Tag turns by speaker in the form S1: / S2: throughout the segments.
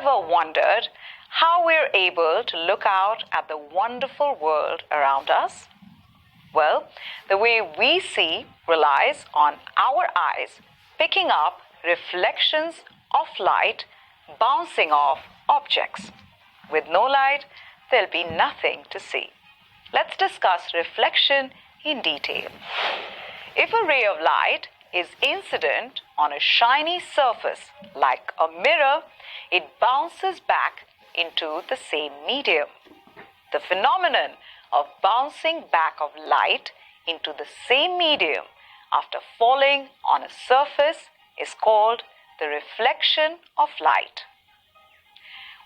S1: ever wondered how we're able to look out at the wonderful world around us? Well, the way we see relies on our eyes picking up reflections of light bouncing off objects. With no light, there'll be nothing to see. Let's discuss reflection in detail. If a ray of light is incident on a shiny surface like a mirror, it bounces back into the same medium. The phenomenon of bouncing back of light into the same medium after falling on a surface is called the reflection of light.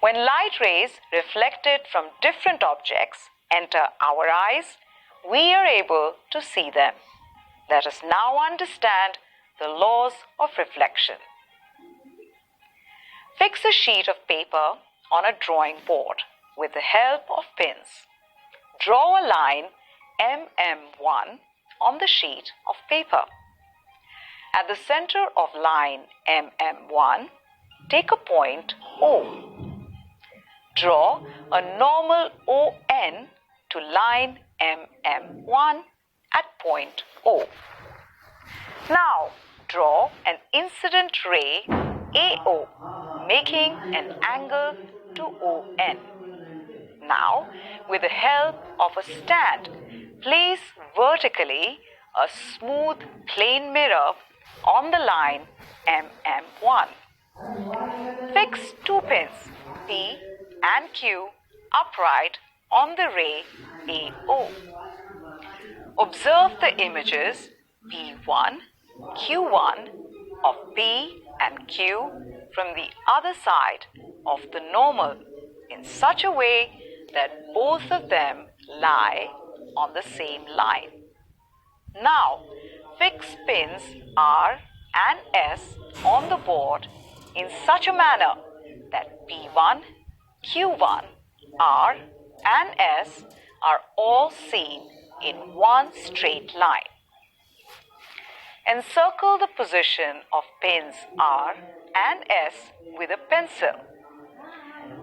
S1: When light rays reflected from different objects enter our eyes, we are able to see them. Let us now understand the laws of reflection. Fix a sheet of paper on a drawing board with the help of pins. Draw a line MM1 on the sheet of paper. At the center of line MM1, take a point O. Draw a normal ON to line MM1 at point O. Now, draw an incident ray AO, making an angle to ON. Now, with the help of a stand, place vertically a smooth plane mirror on the line MM1. Fix two pins P and Q upright on the ray AO. Observe the images P1, Q1 of P and Q from the other side of the normal in such a way that both of them lie on the same line. Now, fix pins R and S on the board in such a manner that P1, Q1, R and S are all seen in one straight line. Encircle the position of pins R and S with a pencil.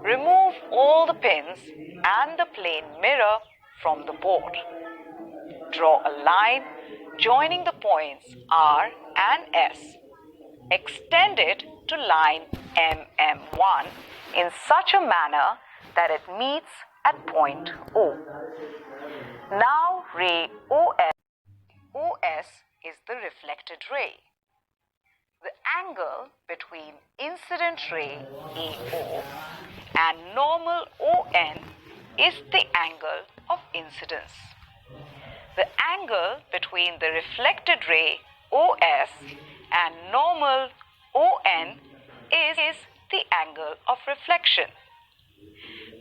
S1: Remove all the pins and the plane mirror from the board. Draw a line joining the points R and S. Extend it to line MM1 in such a manner that it meets at point O. Now ray OS is the reflected ray. The angle between incident ray AO and normal ON is the angle of incidence. The angle between the reflected ray OS and normal ON is the angle of reflection.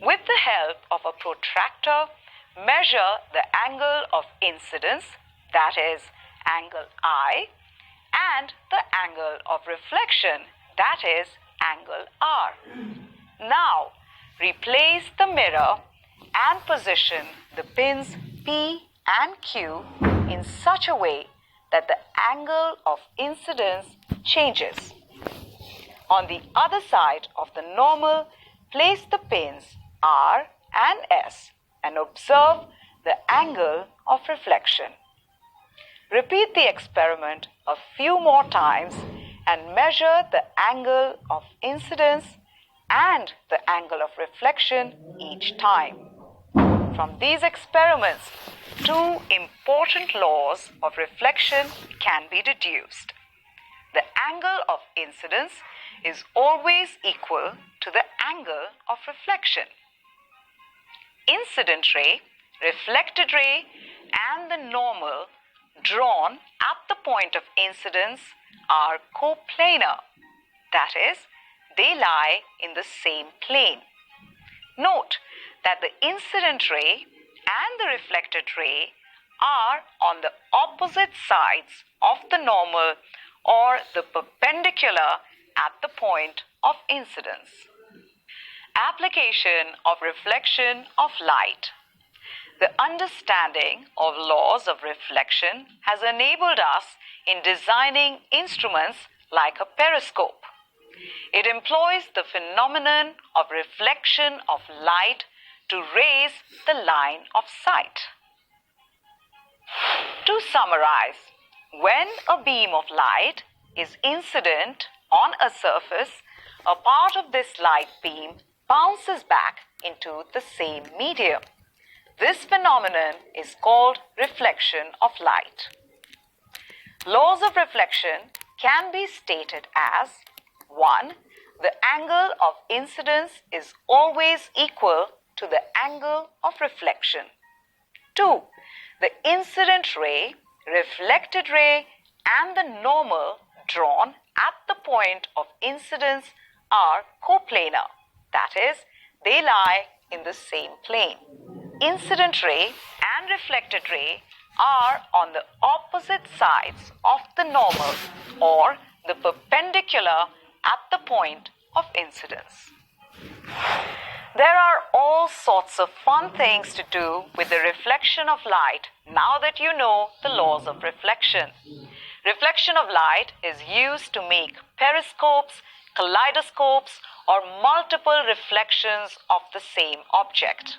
S1: With the help of a protractor, measure the angle of incidence, that is, angle I, and the angle of reflection, that is, angle R. Now, replace the mirror and position the pins P and Q in such a way that the angle of incidence changes. On the other side of the normal, place the pins R and S and observe the angle of reflection. Repeat the experiment a few more times and measure the angle of incidence and the angle of reflection each time. From these experiments, two important laws of reflection can be deduced. The angle of incidence is always equal to the angle of reflection. Incident ray, reflected ray, and the normal drawn at the point of incidence are coplanar. That is, they lie in the same plane. Note that the incident ray and the reflected ray are on the opposite sides of the normal or the perpendicular at the point of incidence. Application of reflection of light. The understanding of laws of reflection has enabled us in designing instruments like a periscope. It employs the phenomenon of reflection of light to raise the line of sight. To summarize, when a beam of light is incident on a surface, a part of this light beam bounces back into the same medium. This phenomenon is called reflection of light. Laws of reflection can be stated as 1. The angle of incidence is always equal to the angle of reflection. 2. The incident ray, reflected ray, and the normal drawn at the point of incidence are coplanar. That is, they lie in the same plane. Incident ray and reflected ray are on the opposite sides of the normal or the perpendicular at the point of incidence. There are all sorts of fun things to do with the reflection of light now that you know the laws of reflection. Reflection of light is used to make periscopes, kaleidoscopes, or multiple reflections of the same object.